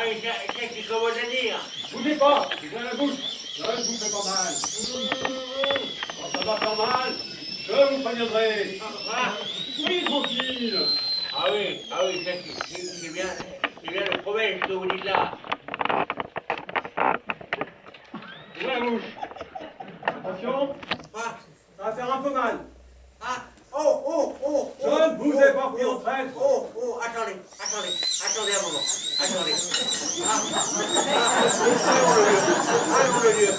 et qu'est-ce qu'il commence à dire? Bougez pas, j'ai plein la bouche. Je ne vous fais pas mal. Quand ça va faire mal, je vous préviendrai. Ah, Soyez tranquille. c'est bien le problème que vous dites là. Ouvrez la bouche. Attention, Ah, ça va faire un peu mal. ah, Je ne vous ai pas pris en traître. attendez un moment. Attendez. Allons le lieu.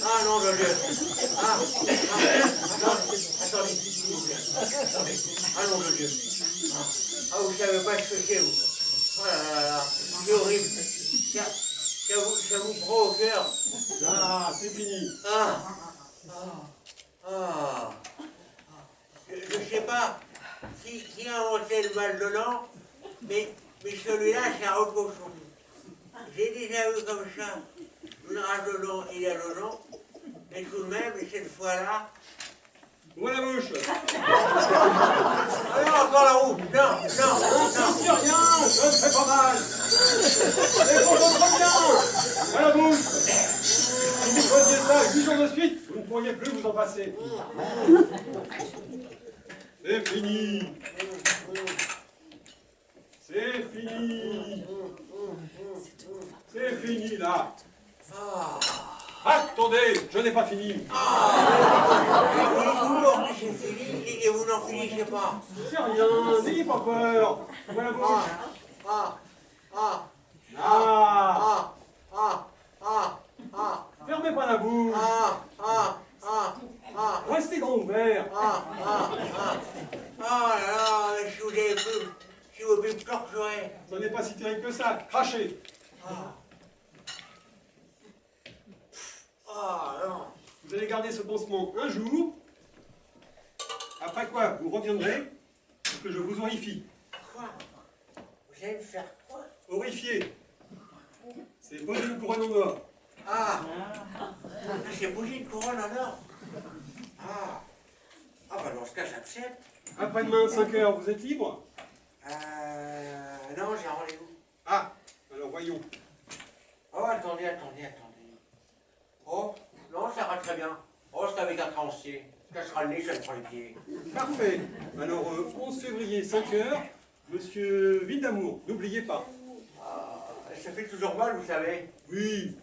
Ah non, le lieu. Attendez, s'il vous plaît. Allons le lieu. Vous savez pas ce que c'est, vous. Oh là, c'est horrible. Ça vous prend au cœur. Là, c'est fini. Je sais pas qui a inventé le mal de dents, mais celui-là, c'est un cochon. J'ai déjà vu comme ça une rage de dents il y a 2 ans, mais tout de même, cette fois-là. Ouvrez la bouche. Ah non, encore la roue. Non. Je ne rien, je ne fais pas mal. C'est pour votre bien. À la bouche. Si vous faisiez ça 8 jours de suite, vous ne pourriez plus vous en passer. C'est fini. C'est fini. C'est fini, là. Attendez, je n'ai pas fini. J'ai fini et vous n'en finissez pas. C'est rien, n'ayez pas peur. Ouvrez la bouche. Fermez pas la bouche. Restez grand ouvert. Si vous pouvez me torturer. Ça n'est pas si terrible que ça. Crachez. Non. Vous allez garder ce pansement un jour. Après quoi, vous reviendrez pour que je vous horrifie. Quoi? Vous allez me faire quoi? Horrifier. C'est poser une couronne en or. C'est bouger une couronne en or. Dans ce cas, j'accepte. Après-demain, 5 heures, vous êtes libre? Non, j'ai un rendez-vous. Alors voyons. Attendez. Non, ça va très bien. C'est avec un créancier. Ça sera le nez, ça me prend les pieds. Parfait. Alors, 11 février, 5 heures, monsieur Vildamour, n'oubliez pas. Ça fait toujours mal, vous savez. Oui,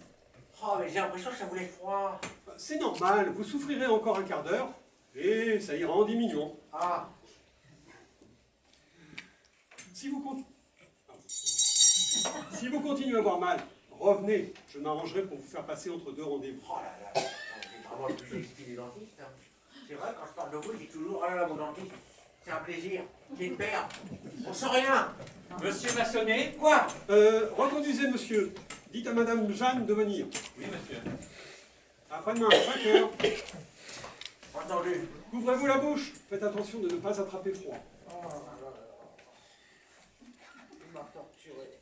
Mais j'ai l'impression que ça vous laisse froid. c'est normal, vous souffrirez encore un quart d'heure, et ça ira en diminuant. Si vous continuez à avoir mal, revenez. Je m'arrangerai pour vous faire passer entre 2 rendez-vous. C'est vraiment le plus gentil des dentistes. C'est vrai, quand je parle de vous, j'ai toujours mon dentiste. C'est un plaisir. J'ai une paire. On sent rien. Monsieur Massonnet? Quoi? Reconduisez, monsieur. Dites à madame Jeanne de venir. Oui, monsieur. Après-demain, 5 heures. Entendu. Couvrez-vous la bouche. Faites attention de ne pas attraper froid. Il m'a torturé.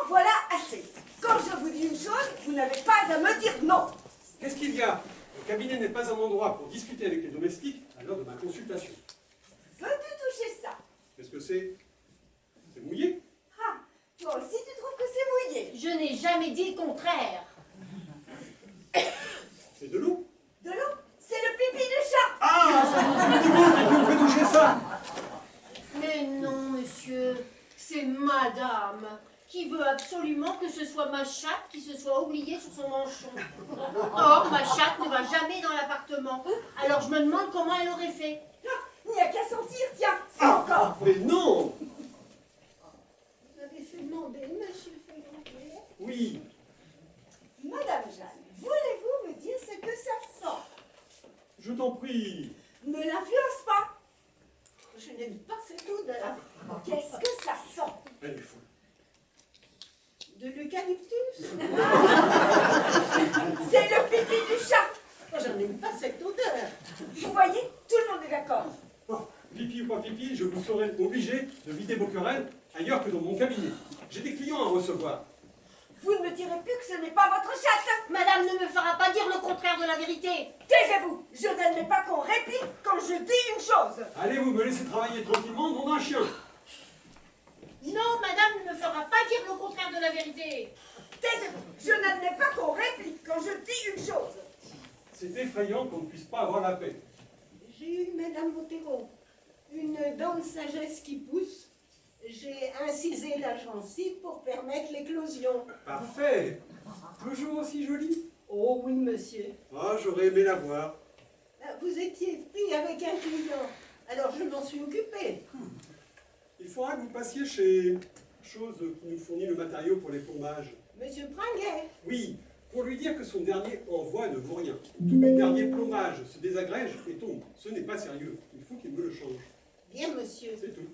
Voilà assez. Quand je vous dis une chose, vous n'avez pas à me dire non. Qu'est-ce qu'il y a? Le cabinet n'est pas un endroit pour discuter avec les domestiques à l'heure de ma consultation. Veux-tu toucher ça? Qu'est-ce que c'est? C'est mouillé? Toi aussi tu trouves que c'est mouillé? Je n'ai jamais dit le contraire. C'est de l'eau? De l'eau? C'est le pipi de chat. Qui vous fait toucher ça? Mais non, monsieur, c'est madame qui veut absolument que ce soit ma chatte qui se soit oubliée sur son manchon. Or, ma chatte ne va jamais dans l'appartement. Alors je me demande comment elle aurait fait. Il n'y a qu'à sortir, tiens, c'est encore. Mais non! Vous avez fait demander, monsieur Félicien. Oui. Madame Jeanne, voulez-vous me dire ce que ça sent? Je t'en prie. Ne l'influence pas. Je n'aime pas cette odeur. Qu'est-ce que ça sent? Elle est folle. De l'eucalyptus? C'est le pipi du chat. Je n'aime pas cette odeur. Vous voyez, tout le monde est d'accord. pipi ou pas pipi, je vous serai obligé de vider vos querelles ailleurs que dans mon cabinet. J'ai des clients à recevoir. Vous ne me direz plus que ce n'est pas votre chatte. Madame ne me fera pas dire le contraire de la vérité. Taisez-vous. Je n'admets pas qu'on réplique quand je dis une chose. Allez, vous me laissez travailler tranquillement, nom d'un chien. Non, madame ne me fera pas dire le contraire de la vérité. Taisez-vous. Je n'admets pas qu'on réplique quand je dis une chose. C'est effrayant qu'on ne puisse pas avoir la paix. J'ai eu Madame Bottero, une dent de sagesse qui pousse. J'ai incisé la gencive pour permettre l'éclosion. Parfait. Toujours aussi jolie. Oh oui, monsieur. Ah, j'aurais aimé la voir. Vous étiez pris avec un client, alors je m'en suis occupée. Il faudra que vous passiez chez Chose qui nous fournit le matériau pour les plombages. Monsieur Pringuet, Oui, pour lui dire que son dernier envoi ne vaut rien. Tous mes derniers plombages se désagrègent et tombent. Ce n'est pas sérieux. Il faut qu'il me le change. bien monsieur. C'est tout.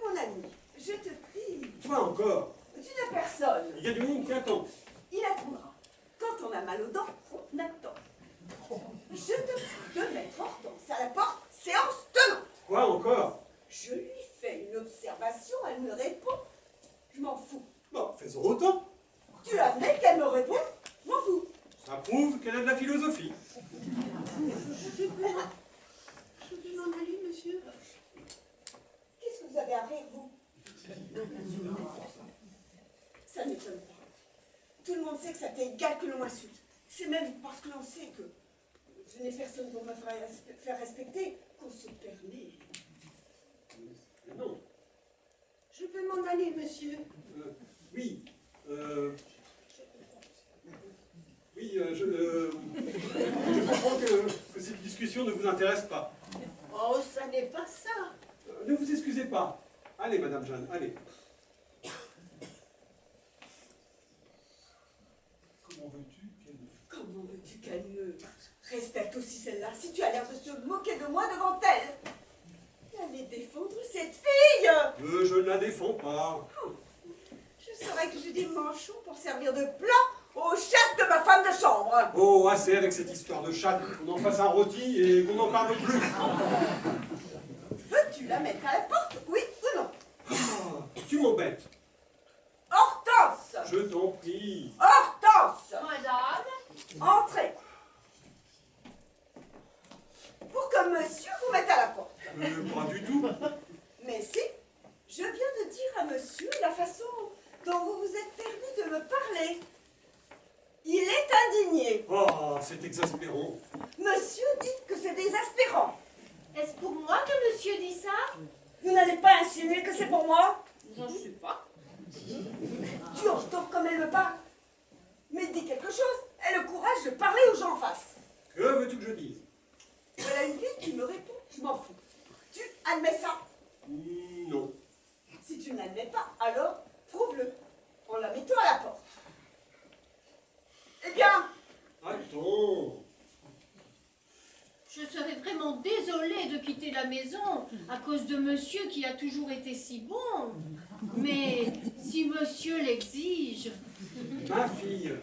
Mon ami, je te prie. Toi encore. Tu n'as personne. Il y a du monde qui attend. Il attendra. Quand on a mal aux dents, on attend. Je te prie de mettre Hortense à la porte, séance tenante. Quoi encore? Je lui fais une observation, elle me répond. Je m'en fous. Bon, faisons autant. Tu admets qu'elle me répond? Je m'en fous. Ça prouve qu'elle a de la philosophie. Je peux m'en aller, monsieur? Qu'est-ce que vous avez à rire, vous? Ça m'étonne pas. Tout le monde sait que ça t'est égal que l'on m'insulte. C'est même parce que l'on sait que je n'ai personne pour me faire respecter qu'on se permet. Non. Je peux m'en aller, monsieur? Oui. Je comprends que cette discussion ne vous intéresse pas. Oh, ça n'est pas ça. Ne vous excusez pas. Allez, Madame Jeanne, allez. Comment veux-tu qu'elle me respecte aussi celle-là, si tu as l'air de te moquer de moi devant elle? Allez défendre cette fille. Je ne la défends pas. Je saurais que j'ai des manchons pour servir de plat aux chattes de ma femme de chambre. Oh, assez avec cette histoire de chatte. Qu'on en fasse un rôti et qu'on n'en parle plus. Veux-tu la mettre à la porte, oui ou non? Ah, tu m'embêtes. Hortense! Je t'en prie. Hortense! Madame, Entrez. Pour que monsieur vous mette à la porte. Pas du tout. Mais si, je viens de dire à monsieur la façon dont vous vous êtes permis de me parler. Il est indigné. Oh, c'est exaspérant. Monsieur dit que c'est désespérant. est-ce pour moi que monsieur dit ça? Vous n'allez pas insinuer que c'est pour moi? J'en suis pas. Tu entends comme elle me parle. Mais dis quelque chose, aie le courage de parler aux gens en face. Que veux-tu que je dise? Voilà une fille qui me répond, je m'en fous. Tu admets ça? Non. Si tu ne l'admets pas, alors prouve-le en la mettant à la porte. Eh bien, Attends. Je serais vraiment désolée de quitter la maison à cause de monsieur qui a toujours été si bon. Mais si monsieur l'exige... Ma fille,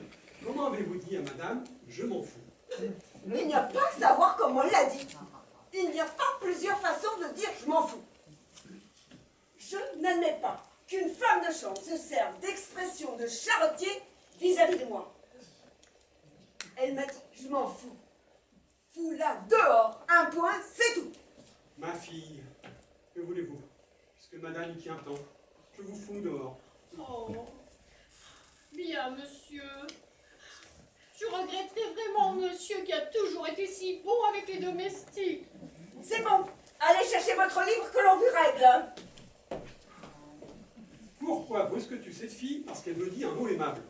comment avez-vous dit à madame? Je m'en fous. il n'y a pas à savoir comment on l'a dit. Il n'y a pas plusieurs façons de dire je m'en fous. Je n'admets pas qu'une femme de chambre se serve d'expression de charretier vis-à-vis de moi. Elle m'a dit je m'en fous. Fous-la dehors, un point, c'est tout. Ma fille, que voulez-vous? Puisque madame y tient tant, je vous fous dehors. Oh, bien monsieur. Je regretterais vraiment monsieur qui a toujours été si bon avec les domestiques. C'est bon, allez chercher votre livre que l'on vous règle. Pourquoi brusques-tu cette fille? Parce qu'elle me dit un mot aimable.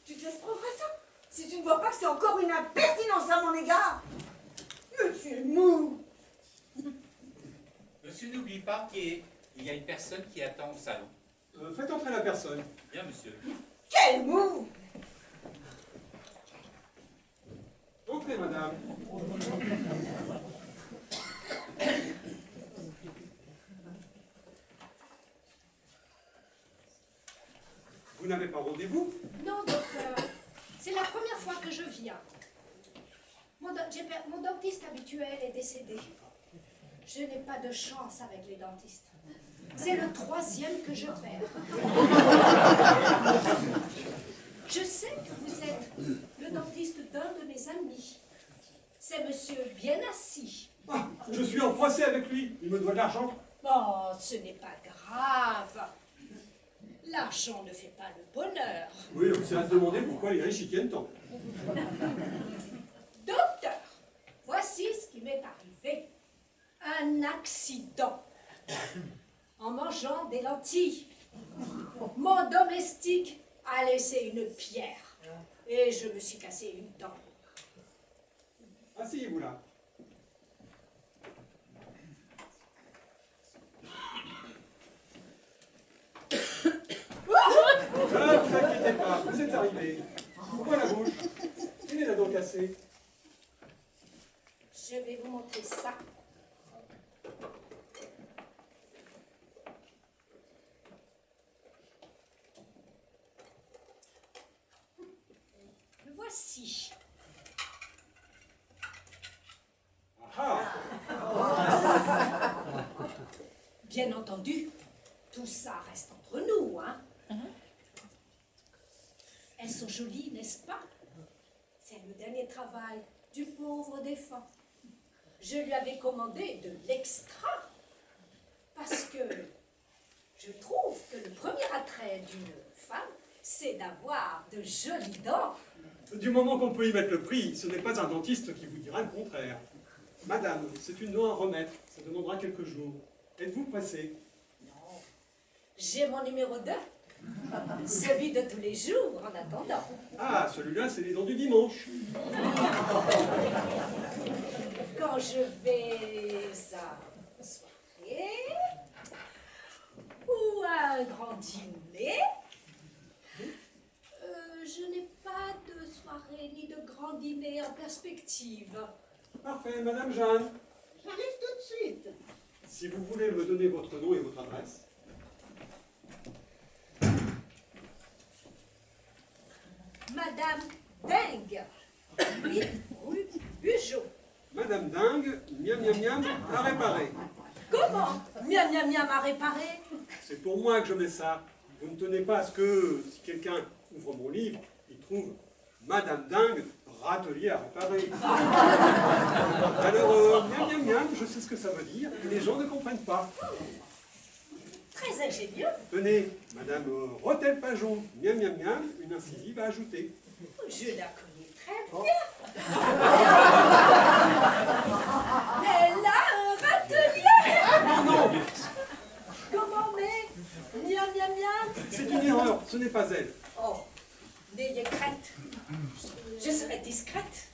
Tu te laisses prendre à ça? Si tu ne vois pas que c'est encore une impertinence à mon égard. Mais tu es mou. Monsieur n'oublie pas qu'il y a une personne qui attend au salon. Faites entrer la personne. Bien, monsieur. Quel mou. Entrez, madame. Vous n'avez pas rendez-vous? Non, docteur. C'est la première fois que je viens. Mon dentiste habituel est décédé. Je n'ai pas de chance avec les dentistes. C'est le 3e que je perds. Je sais que vous êtes le dentiste d'un de mes amis. C'est monsieur bien assis. Ah, je suis en procès avec lui. Il me doit de l'argent. Oh, ce n'est pas grave. L'argent ne fait pas le bonheur. Oui, on s'est à se demander pourquoi les riches y tiennent tant. Docteur, voici ce qui m'est arrivé. Un accident. En mangeant des lentilles. Mon domestique a laissé une pierre. Et je me suis cassé une dent. Asseyez-vous là. Ne vous inquiétez pas, vous êtes arrivé. Pourquoi la bouche? Quelle est la dent cassée? Je vais vous montrer ça. Voici. Ah, Bien entendu, tout ça reste entre nous, hein. Elles sont jolies, n'est-ce pas? C'est le dernier travail du pauvre défunt. Je lui avais commandé de l'extra parce que je trouve que le premier attrait d'une femme, c'est d'avoir de jolies dents. du moment qu'on peut y mettre le prix, ce n'est pas un dentiste qui vous dira le contraire. Madame, c'est une dent à remettre. Ça demandera quelques jours. Êtes-vous pressée? Non, j'ai mon numéro 2, celui de tous les jours en attendant. Ah, celui-là, c'est les dents du dimanche. Quand je vais à une soirée ou à un grand dîner, je n'ai pas de soirée ni de grand dîner en perspective. Parfait, Madame Jeanne. J'arrive tout de suite. Si vous voulez me donner votre nom et votre adresse. Madame Dingue, 8 rue Bugeaud. Madame Dingue, miam miam miam, à réparer. Comment? Miam miam miam à réparer? C'est pour moi que je mets ça. Vous ne tenez pas à ce que, si quelqu'un ouvre mon livre, il trouve Madame Dingue, râtelier à réparer. Alors, miam miam miam, je sais ce que ça veut dire, mais les gens ne comprennent pas. Très ingénieux. Tenez, Madame Rotel Pajon, miam miam miam, une incisive à ajouter. Je la connais très bien. Elle a un râtelier. Non, non, Comment mais? Miam miam miam. c'est une erreur, ce n'est pas elle. Oh, n'ayez crainte. Je serai discrète.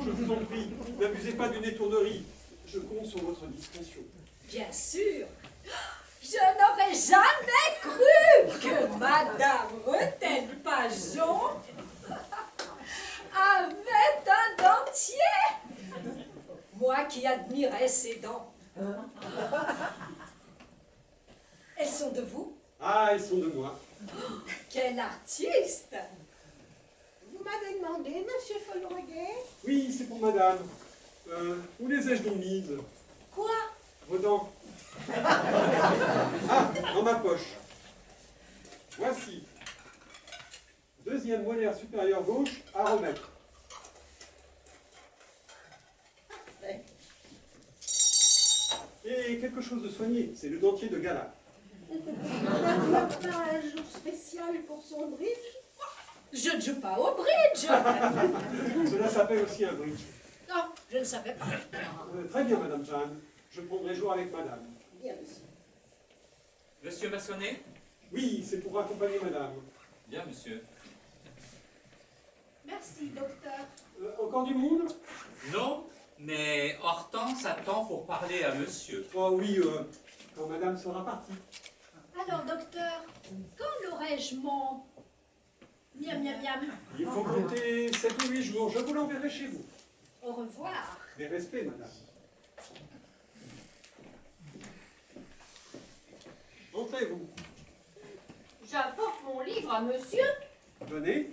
Je vous en prie, n'abusez pas d'une étourderie. Je compte sur votre discrétion. Bien sûr. Je n'aurais jamais cru que Madame Rotel Pajon avait un dentier. Moi qui admirais ses dents. Elles sont de vous? Ah, elles sont de moi. Quel artiste! Vous m'avez demandé, monsieur Follreguet? Oui, c'est pour Madame. Où les ai-je donc mises? Quoi? Vos dents. Ah, dans ma poche. Voici. Deuxième molaire supérieure gauche à remettre. Et quelque chose de soigné, c'est le dentier de gala. On n'a pas un jour spécial pour son bridge? Je ne joue pas au bridge. Cela s'appelle aussi un bridge. Non, je ne savais pas. Très bien, Madame Jeanne. Je prendrai jour avec Madame. Bien, monsieur. Monsieur Massonnet? Oui, c'est pour accompagner Madame. Bien, monsieur. Merci, docteur. Encore du monde? Non, mais Hortense attend pour parler à monsieur. Oh oui, quand Madame sera partie. Alors, docteur, quand l'aurais-je mon... Miam, miam, miam. Il faut compter 7 ou 8 jours. Je vous l'enverrai chez vous. Au revoir. Mes respects, Madame. Entrez-vous. J'apporte mon livre à monsieur. Venez.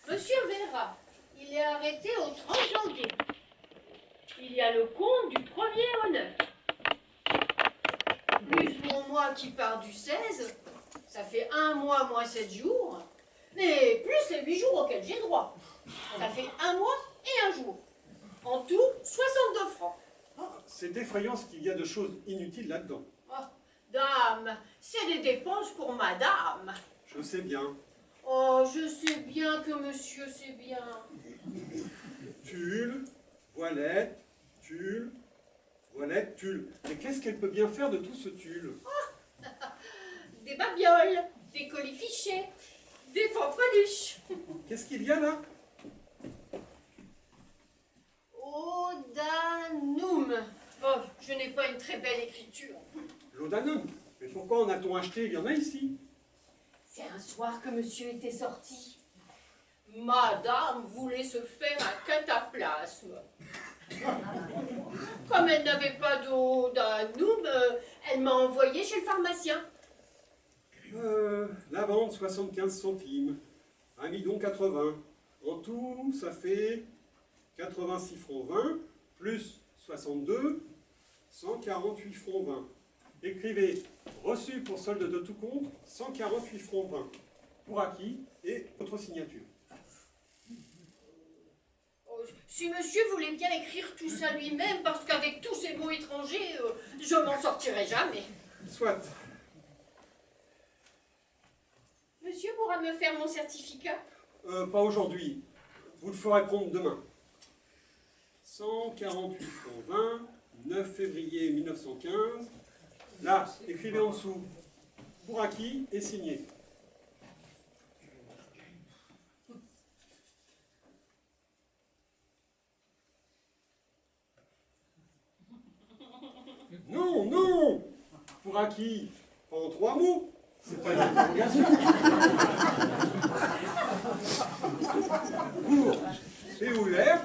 Monsieur verra. Il est arrêté au 30 janvier. il y a le compte du 1er au 9. Plus mon mois qui part du 16, ça fait 1 mois moins 7 jours, mais plus les 8 jours auxquels j'ai droit. Ça fait 1 mois et 1 jour. En tout, 62 francs. C'est effrayant ce qu'il y a de choses inutiles là-dedans. Oh, dame, c'est des dépenses pour madame. Je sais bien. Oh, je sais bien que monsieur sait bien. Tulle, voilette, tulle, voilette, tulle. Mais qu'est-ce qu'elle peut bien faire de tout ce tulle? Des babioles, des colifichets, des fanfreluches. Qu'est-ce qu'il y a là? Odanum. Oh, je n'ai pas une très belle écriture. Laudanum. Mais pourquoi en a-t-on acheté? Il y en a ici. C'est un soir que monsieur était sorti. Madame voulait se faire un cataplasme. Comme elle n'avait pas d'odanum, elle m'a envoyé chez le pharmacien. La vente, 75 centimes. 1 bidon 80. En tout, ça fait 86 francs 20, plus 62, 148 francs 20. Écrivez reçu pour solde de tout compte, 148 francs 20. Pour acquis et votre signature. Oh, si monsieur voulait bien écrire tout ça lui-même, parce qu'avec tous ces mots étrangers, je m'en sortirai jamais. Soit. Monsieur pourra me faire mon certificat? Pas aujourd'hui. Vous le ferez prendre demain. 148 francs 20, 9 février 1915. Là, écrivez en dessous. Pour acquis et signé. Non, non! Pour acquis, en 3 mots. C'est pas une interrogation. Pour POUR.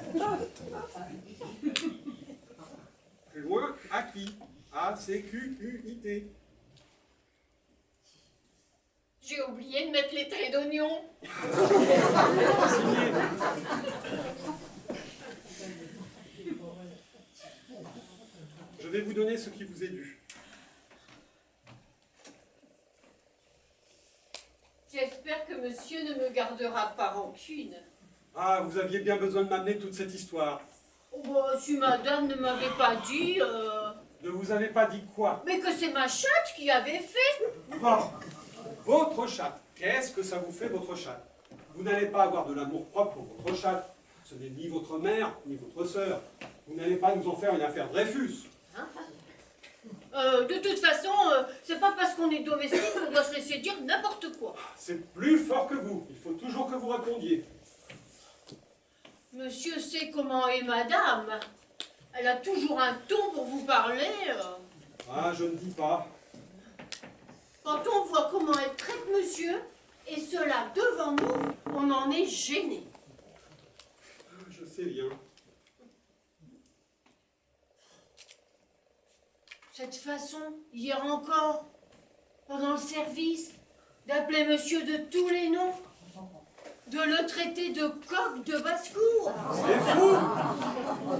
Plus loin, acquis. A-C-Q-U-I-T. J'ai oublié de mettre les traits d'oignon. Signé. Je vais vous donner ce qui vous est dû. J'espère que monsieur ne me gardera pas rancune. Ah, vous aviez bien besoin de m'amener toute cette histoire. Oh, bah, si madame ne m'avait pas dit... Ne vous avez pas dit quoi? Mais que c'est ma chatte qui avait fait. Oh, votre chatte. Qu'est-ce que ça vous fait, votre chatte? Vous n'allez pas avoir de l'amour propre pour votre chatte. Ce n'est ni votre mère, ni votre sœur. Vous n'allez pas nous en faire une affaire Dreyfus. De toute façon, c'est pas parce qu'on est domestique qu'on doit se laisser dire n'importe quoi. C'est plus fort que vous. Il faut toujours que vous répondiez. Monsieur sait comment est madame. Elle a toujours un ton pour vous parler. Ah, je ne dis pas. Quand on voit comment elle traite monsieur, et cela devant nous, on en est gêné. Je sais bien. Cette façon, hier encore, pendant le service, d'appeler monsieur de tous les noms, de le traiter de coq de basse-cour. C'est fou!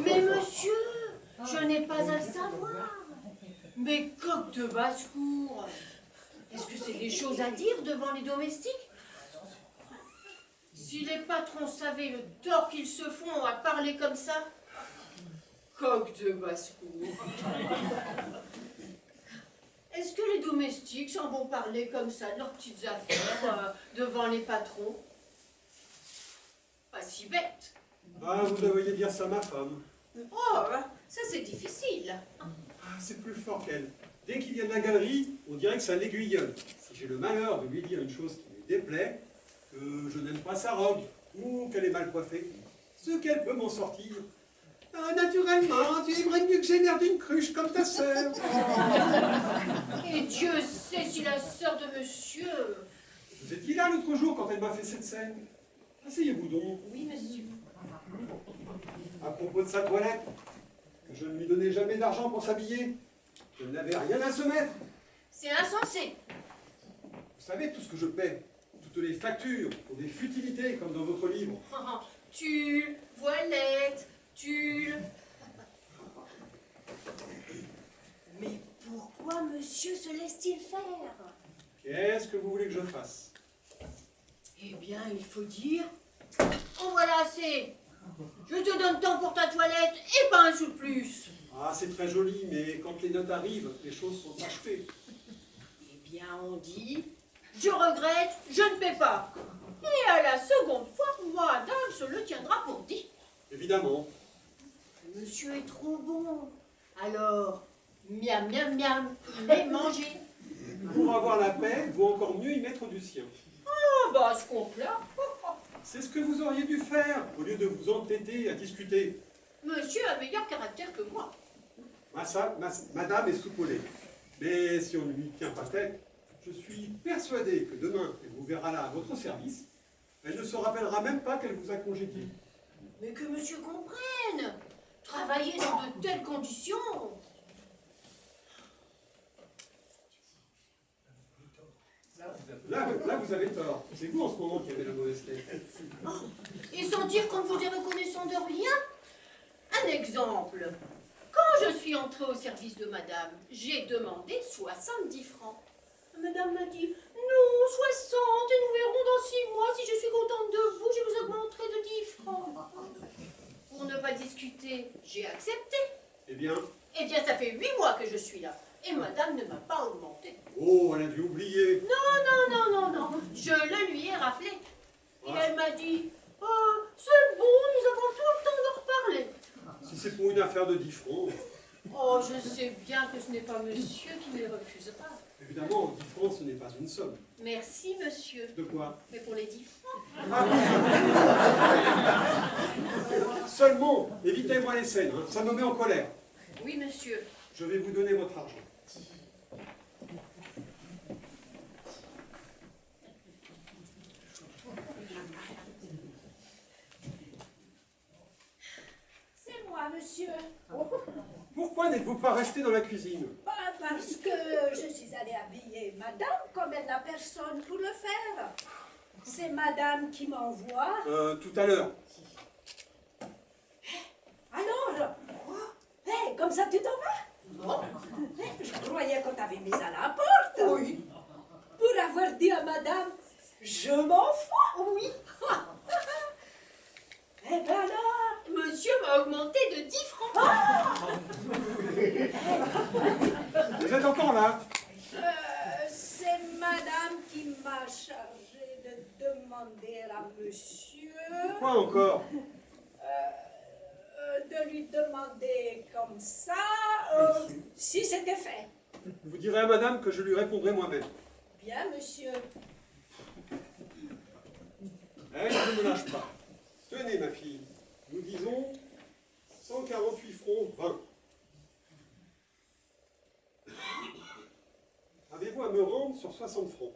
Mais monsieur, je n'ai pas à le savoir. Mais coq de basse-cour, est-ce que c'est des choses à dire devant les domestiques? Si les patrons savaient le tort qu'ils se font à parler comme ça, coq de basse-cour. Est-ce que les domestiques s'en vont parler comme ça de leurs petites affaires devant les patrons? Pas si bête. Ah, vous devriez dire ça à ma femme. Oh, ça c'est difficile. Ah, c'est plus fort qu'elle. Dès qu'il vient de la galerie, on dirait que ça l'aiguillonne. Si j'ai le malheur de lui dire une chose qui lui déplaît, que je n'aime pas sa robe, ou qu'elle est mal coiffée, ce qu'elle peut m'en sortir. Ah, naturellement, tu aimerais mieux que j'ai l'air d'une cruche comme ta sœur. Et Dieu sait si la sœur de monsieur... Vous étiez là l'autre jour quand elle m'a fait cette scène? Asseyez-vous donc. Oui, monsieur. À propos de sa toilette, que je ne lui donnais jamais d'argent pour s'habiller. Je n'avais rien à se mettre. C'est insensé. Vous savez tout ce que je paie, toutes les factures pour des futilités comme dans votre livre. Tulle, voilette, tulle. monsieur se laisse-t-il faire? Qu'est-ce que vous voulez que je fasse? Eh bien, il faut dire... En voilà assez. Je te donne temps pour ta toilette et pas un sou de plus. Ah, c'est très joli, mais quand les notes arrivent, les choses sont achetées. Eh bien, on dit... Je regrette, je ne paie pas. Et à la seconde fois, madame se le tiendra pour dit. Évidemment. Monsieur est trop bon. Alors, miam, miam, miam, il est mangé. Pour avoir la paix, vaut encore mieux y mettre du sien. Ah bah, ce compte-là. C'est ce que vous auriez dû faire, au lieu de vous entêter à discuter. Monsieur a meilleur caractère que moi. Madame est soupolée. Mais si on ne lui tient pas tête, je suis persuadé que demain, elle vous verra là à votre service. Elle ne se rappellera même pas qu'elle vous a congédié. Mais que monsieur comprenne. Travailler dans de telles conditions. Là, vous avez tort. C'est vous en ce moment qui avez la mauvaise tête. Et sentir qu'on ne vous est reconnaissant de rien. Un exemple. Quand je suis entrée au service de madame, j'ai demandé 70 francs. Madame m'a dit, non, 60, et nous verrons dans 6 mois. Si je suis contente de vous, je vous augmenterai de 10 francs. Pour ne pas discuter, j'ai accepté. Eh bien, Ça fait 8 mois que je suis là. Et madame ne m'a pas augmenté. oh, elle a dû oublier. Non. Je le lui ai rappelé. Et elle m'a dit, c'est bon, nous avons tout le temps de reparler. Si c'est pour une affaire de 10 francs, Oh, je sais bien que ce n'est pas monsieur qui me les refusera. évidemment, 10 francs, ce n'est pas une somme. Merci, monsieur. De quoi? Mais pour les 10 francs. Seulement, évitez-moi les scènes, hein. Ça me met en colère. Oui, monsieur. Je vais vous donner votre argent. C'est moi, monsieur. Pourquoi n'êtes-vous pas resté dans la cuisine? Parce que je suis allée habiller madame comme elle n'a personne pour le faire. C'est madame qui m'envoie. Tout à l'heure. Alors, hey, comme ça tu t'en vas? Non. Je croyais qu'on t'avait mise à la porte. Oui. Pour avoir dit à madame, je m'en fous. Oui. Eh ben alors, Monsieur m'a augmenté de 10 francs. Vous êtes encore là? c'est madame qui m'a chargé de demander à monsieur Quoi encore? de lui demander comme ça si c'était fait. Vous direz à madame que je lui répondrai moi-même. Bien, monsieur. Elle ne me lâche pas. Tenez, ma fille, nous disons 148 francs 20. Avez-vous à me rendre sur 60 francs?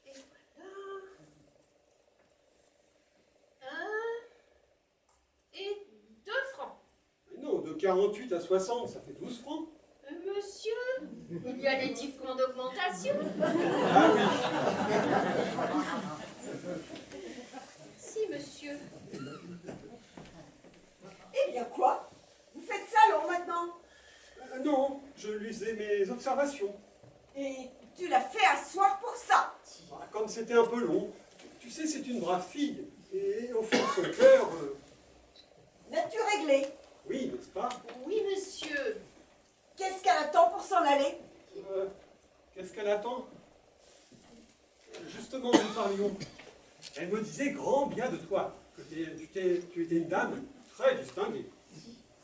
Et voilà. 1 et 2 francs. Mais non, de 48 à 60, ça fait 12 francs. Monsieur, il y a les 10 francs d'augmentation. Ah oui. Si, monsieur. Eh bien quoi? Vous faites ça alors maintenant? Non, je lisais mes observations. Et tu l'as fait asseoir pour ça? Quand c'était un peu long, tu sais, c'est une brave fille. Et au fond de son cœur, Nature réglée. oui, n'est-ce pas? Oui, monsieur. Qu'est-ce qu'elle attend pour s'en aller? Qu'est-ce qu'elle attend? Justement, nous parlions. Elle me disait grand bien de toi, que tu étais une dame très distinguée.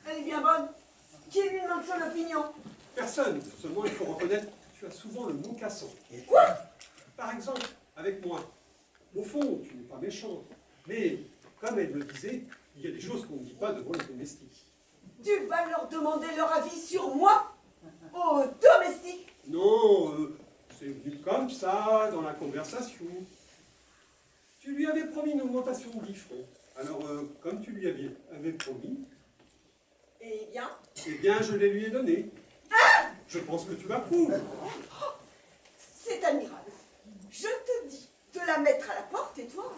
Elle est bien bonne. Qui lui demande son opinion? Personne, seulement il faut reconnaître que tu as souvent le mot cassant. Quoi? Par exemple, avec moi. Au fond, tu n'es pas méchante. Mais, comme elle me disait, il y a des choses qu'on ne dit pas devant les domestiques. Tu vas leur demander leur avis sur moi? Aux domestiques? Non, c'est venu comme ça, dans la conversation. Tu lui avais promis une augmentation de 10 francs. Alors, comme tu lui avais promis, Eh bien, je les lui ai donnés. Je pense que tu m'approuves. c'est admirable. Je te dis de la mettre à la porte et toi,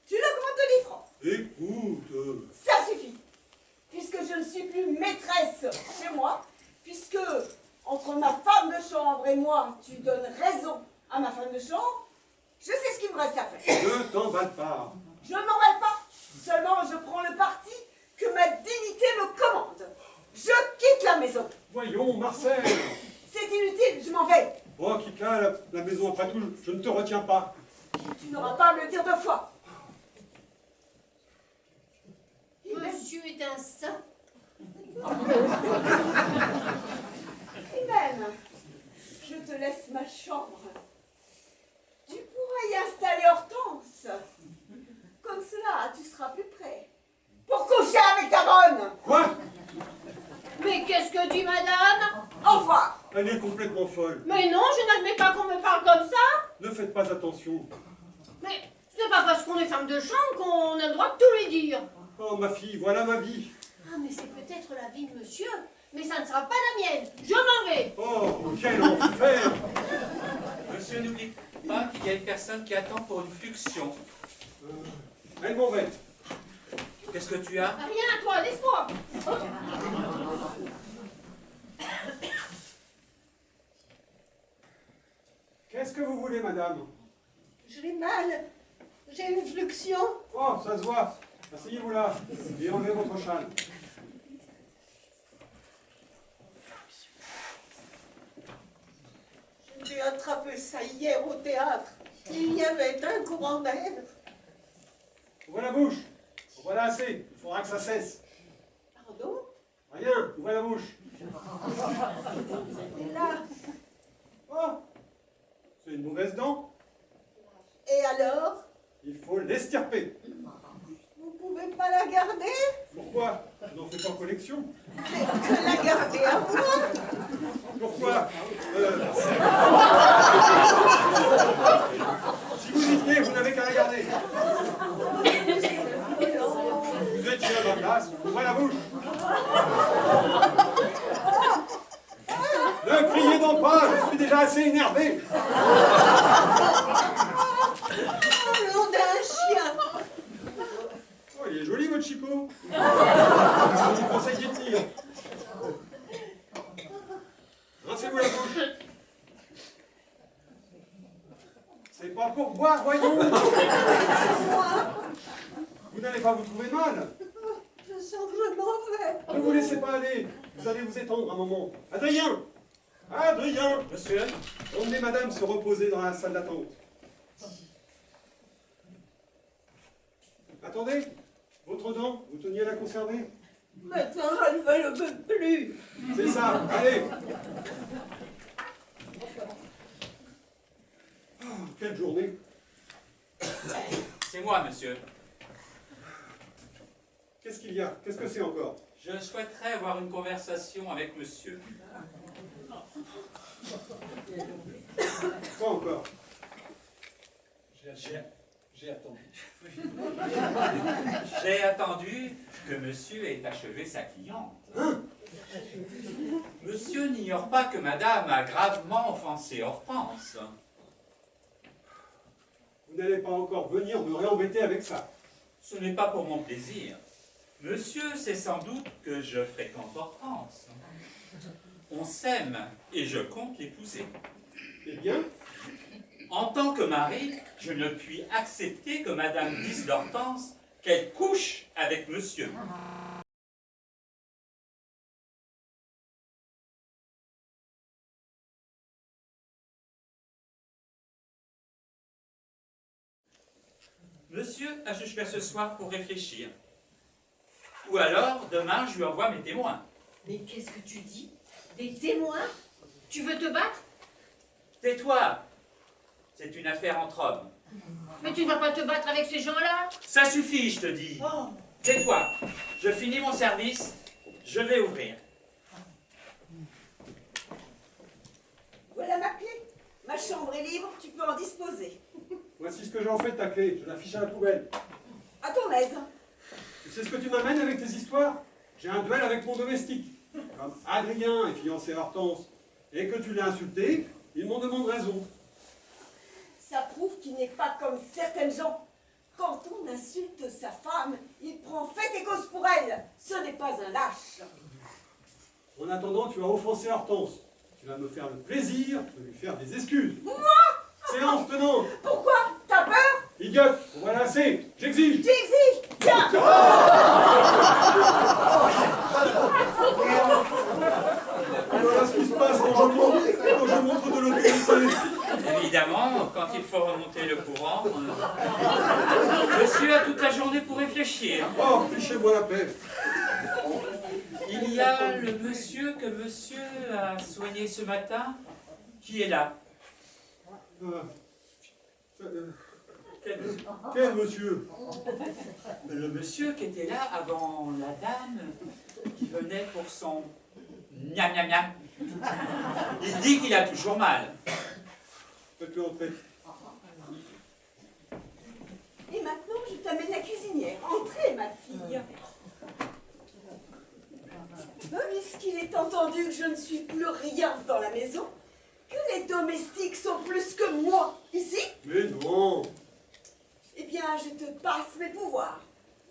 tu l'augmentes de 10 francs. Écoute, Ça suffit. Puisque je ne suis plus tu donnes raison à ma femme de chambre, je sais ce qu'il me reste à faire. Ne t'emballe pas. Je ne m'emballe pas, seulement je prends le parti que ma dignité me commande. Je quitte la maison. Voyons, Marcel. C'est inutile, je m'en vais. Oh, quitte-la, la maison après tout, je ne te retiens pas. Tu n'auras pas à me le dire 2 fois. Monsieur est un saint. Et même, je te laisse ma chambre. Tu pourras y installer Hortense. Comme cela, tu seras plus près. Pour coucher avec ta bonne. Quoi? Mais qu'est-ce que dit madame? Au revoir. Elle est complètement folle. Mais non, je n'admets pas qu'on me parle comme ça. Ne faites pas attention. Mais c'est pas parce qu'on est femme de chambre qu'on a le droit de tout lui dire. Oh, ma fille, voilà ma vie. Ah, mais c'est peut-être la vie de monsieur, mais ça ne sera pas la mienne. Je m'en vais. Oh, quel enfer. Monsieur, n'oublie pas qu'il y a une personne qui attend pour une fluxion. Elle m'en va. Qu'est-ce que tu as? Rien à toi, laisse-moi. Qu'est-ce que vous voulez, madame? J'ai mal. J'ai une fluxion. Oh, ça se voit. Asseyez-vous là et enlevez votre châle. J'ai attrapé ça hier au théâtre. Il y avait un courant d'air. Ouvrez la bouche. Voilà assez. Il faudra que ça cesse. Pardon? Rien. Ouvrez la bouche. Et là, Oh, c'est une mauvaise dent. et alors? Il faut l'estirper. Vous pouvez pas la garder? Pourquoi? Je n'en fais pas collection. Mais que la garder à moi? Pourquoi? Si vous y tenez, vous n'avez qu'à la garder. Vous étiez à ma place. Ouvrez la bouche. Ne criez donc pas, je suis déjà assez énervé. Oh, nom d'un chien! Oh, il est joli votre chicot. Je vous conseille d'y tenir. Rincez-vous la bouche. C'est pas pour boire, voyons. Vous n'allez pas vous trouver mal. Je sens que je m'en vais. Ne vous laissez pas aller. Vous allez vous étendre un moment. Adrien! Adrien! Monsieur? Emmenez madame se reposer dans la salle d'attente. Attendez. Votre dent, vous teniez à la conserver? Maintenant, je ne le veux plus. C'est ça, allez. Oh, quelle journée. C'est moi, monsieur. Qu'est-ce qu'il y a? Qu'est-ce que c'est encore? Je souhaiterais avoir une conversation avec monsieur. Quoi encore? J'ai attendu. J'ai attendu que monsieur ait achevé sa cliente. Monsieur n'ignore pas que madame a gravement offensé Hortense. Vous n'allez pas encore venir me réembêter avec ça. Ce n'est pas pour mon plaisir. Monsieur sait sans doute que je fréquente Hortense. On s'aime et je compte l'épouser. Eh bien, En tant que mari, je ne puis accepter que madame dise d'Hortense qu'elle couche avec monsieur. Monsieur a jusqu'à ce soir pour réfléchir. Ou alors, demain, je lui envoie mes témoins. Mais qu'est-ce que tu dis? Des témoins? Tu veux te battre? Tais-toi! C'est une affaire entre hommes. Mais tu ne vas pas te battre avec ces gens-là? Ça suffit, je te dis. Oh, Tais-toi! Je finis mon service, je vais ouvrir. Voilà ma clé. Ma chambre est libre, tu peux en disposer. voici ce que j'en fais de ta clé. Je l'affiche à la poubelle. À ton aise. Tu sais ce que tu m'amènes avec tes histoires? J'ai un duel avec mon domestique. Comme Adrien est fiancé à Hortense et que tu l'as insulté, il m'en demande raison. Ça prouve qu'il n'est pas comme certaines gens. Quand on insulte sa femme, il prend fait et cause pour elle. Ce n'est pas un lâche. En attendant, tu as offensé Hortense. tu vas me faire le plaisir de lui faire des excuses. Moi? Séance tenante. Pourquoi? T'as peur? Idiote, on va lasser. J'exige. J'exige! Tiens! Voilà ce qui se passe quand je montre de l'autorité. Évidemment, quand il faut remonter le courant, monsieur a toute la journée pour réfléchir. Oh, fichez-moi la paix. Il y a le monsieur que monsieur a soigné ce matin, qui est là. Quel monsieur? Le monsieur qui était là avant la dame qui venait pour son miam miam miam. Il dit qu'il a toujours mal. Faites-le entrer. Et maintenant, je t'amène la cuisinière. Entrez, ma fille. Puisqu'il est entendu que je ne suis plus rien dans la maison, que les domestiques sont plus que moi ici, Mais non. eh bien, je te passe mes pouvoirs.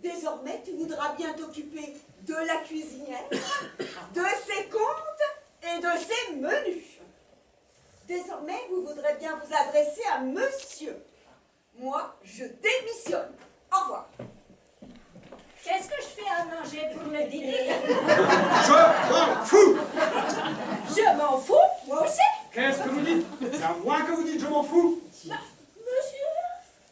Désormais, tu voudras bien t'occuper de la cuisinière, de ses comptes et de ses menus. Désormais, vous voudrez bien vous adresser à monsieur. Moi, je démissionne. Au revoir. Qu'est-ce que je fais à manger pour le dîner? Je m'en fous. Je m'en fous, moi aussi. Qu'est-ce que vous dites? C'est à moi que vous dites je m'en fous. Monsieur,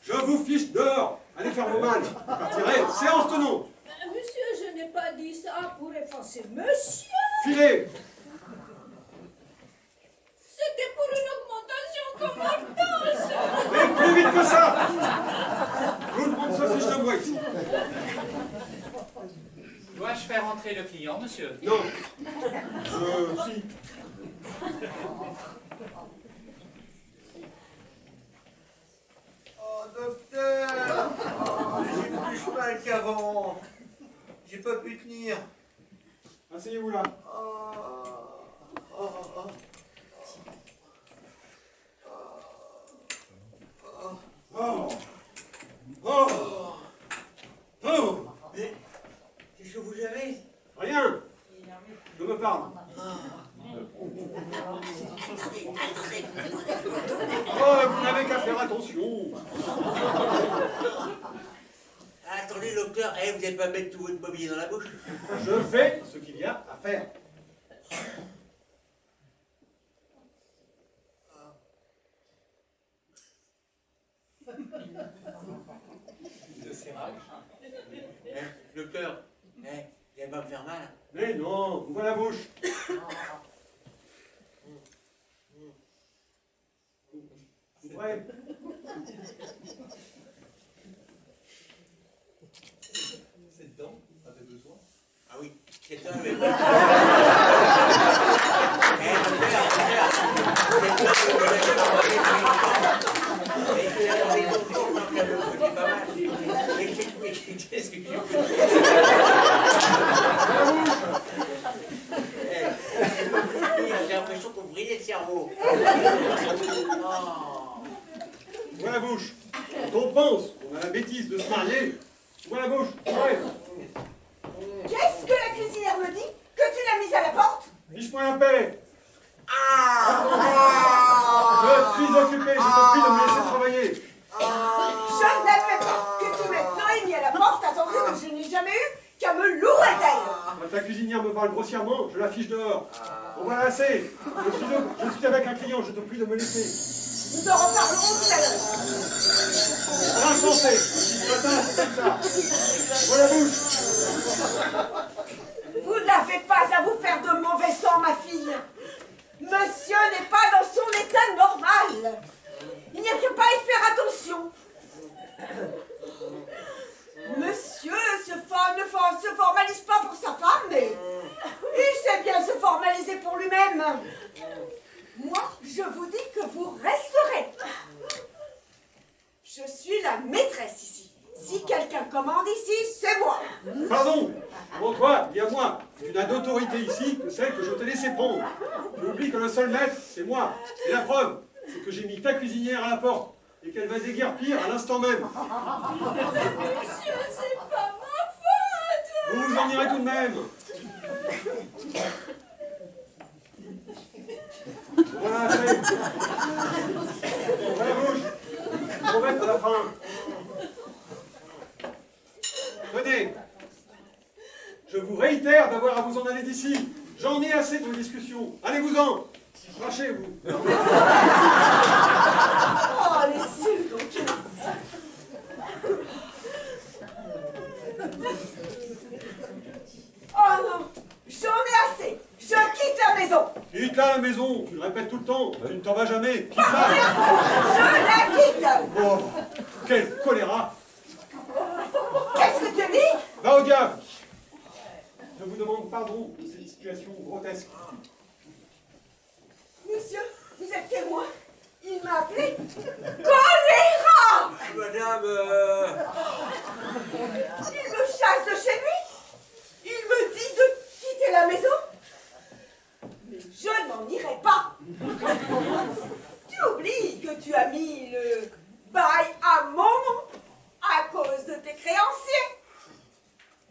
Je vous fiche dehors. Allez faire vos malles. Vous partirez. Séance tenante. monsieur, je n'ai pas dit ça pour effacer monsieur. Filez. C'était pour une augmentation commandante. Mais plus vite que ça. Tout le monde se fiche de moi ici. Dois-je faire entrer le client, monsieur? Non. Si. Oh, docteur! J'ai plus mal qu'avant. J'ai pas pu tenir. Asseyez-vous là. Oh. Oh. Oh. Mais, qu'est-ce que vous avez? Rien. Je me parle. Oh, vous n'avez qu'à faire attention. Attendez, docteur, vous n'allez pas mettre tout votre mobilier dans la bouche? Je fais ce qu'il y a à faire. Docteur, vous allez pas me faire mal? Mais non, ouvre la bouche. Ouvrez. Cette dent avait besoin. Ah oui, c'est ça, mais... Qu'est-ce que j'ai l'impression qu'on brillait le cerveau. Ouvre la bouche. Quand on pense qu'on a la bêtise de se marier, ouvre la bouche. Ouvrez. Qu'est-ce que la cuisinière me dit? Que tu l'as mise à la porte? Fiche-moi la paix. Ah! Je suis occupé, je te prie de me laisser travailler. Je n'admets pas que tu m'aies Noémie à la porte attendu que je n'ai jamais eu qu'à me louer d'elle. Quand ta cuisinière me parle grossièrement, je la fiche dehors. On va lasser. Je suis avec un client, je te prie de me laisser. Nous en reparlerons tout à l'heure. Insensé. Ce matin, c'est comme ça. Ouvre la bouche. Vous n'avez pas à vous faire de mauvais sang, ma fille. Monsieur n'est pas dans son état normal. Il n'y a que pas à y faire attention. Monsieur ne se formalise pas pour sa femme, mais il sait bien se formaliser pour lui-même. Moi, je vous dis que vous resterez. Je suis la maîtresse ici. Si quelqu'un commande ici, c'est moi. Pardon. Avant toi, il y a moi. Tu n'as d'autorité ici que celle que je t'ai laissé prendre. Tu oublies que le seul maître, c'est moi. Et la preuve, c'est que j'ai mis ta cuisinière à la porte et qu'elle va déguerpir à l'instant même. Monsieur, c'est pas ma faute. Vous vous en irez tout de même. Voilà, allez. Ouvre la bouche. On va mettre à la fin. Tenez. Je vous réitère d'avoir à vous en aller d'ici. J'en ai assez de vos discussions. Allez-vous-en. Crachez-vous. Oh, les pseudos. Oh non, j'en ai assez. Je quitte la maison. Quitte la maison. Tu le répètes tout le temps. Tu ne t'en vas jamais. Quitte-la. Je la quitte. Oh, quel choléra. Qu'est-ce que tu dis? Va au diable. Je vous demande pardon de cette situation grotesque. Monsieur, vous êtes témoin? Il m'a appelé choléra. Madame, Il me chasse de chez lui. Il me dit de quitter la maison. Mais je n'en irai pas. Tu oublies que tu as mis le bail à mon nom à cause de tes créanciers.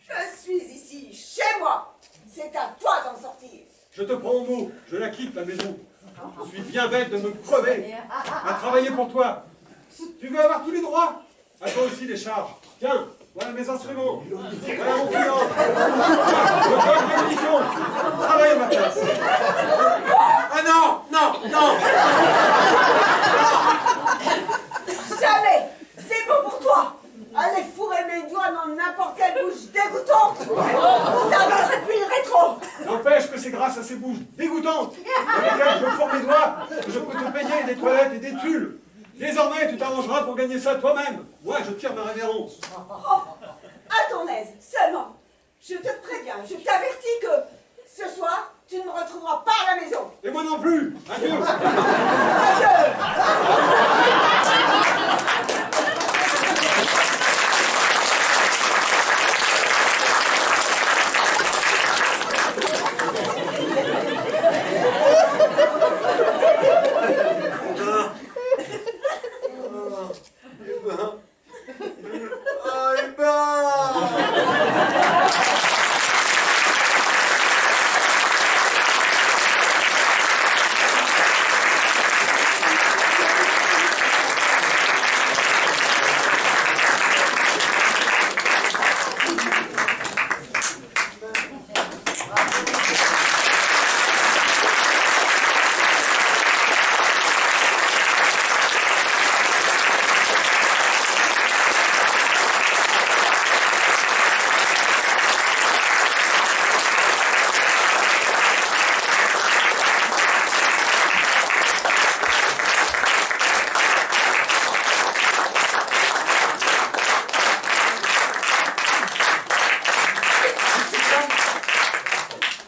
Je suis ici, chez moi. C'est à toi d'en sortir. Je te prends au mot. Je la quitte, la maison. Je suis bien bête de me crever à travailler pour toi. Tu veux avoir tous les droits. À toi aussi les charges. Tiens, voilà mes instruments. Voilà mon client. Je donne des munitions. Travaille à ma place. ah non, non, non. Jamais. C'est bon pour toi. Allez fourrer mes doigts dans n'importe quelle bouche dégoûtante. Ça marche depuis le rétro. N'empêche que c'est grâce à ces bouches dégoûtantes dans lesquelles je fourre mes doigts que je peux te payer des toilettes et des tulles. Désormais, tu t'arrangeras pour gagner ça toi-même. Moi, je tire ma révérence. Oh, à ton aise, seulement. Je te préviens, je t'avertis que ce soir, tu ne me retrouveras pas à la maison. Et moi non plus. Adieu. Adieu.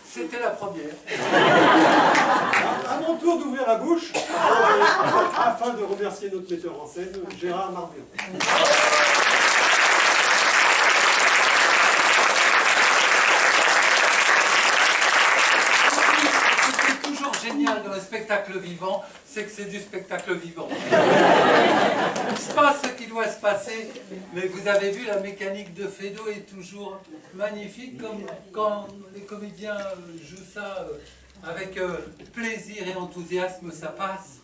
C'était la première. À mon tour d'ouvrir la bouche, afin de remercier notre metteur en scène, Gérard Marbian. C'est toujours génial dans le spectacle vivant, c'est que c'est du spectacle vivant. Il se passe ce qui doit se passer, mais vous avez vu, la mécanique de Feydeau est toujours magnifique, comme quand les comédiens jouent ça avec plaisir et enthousiasme, ça passe.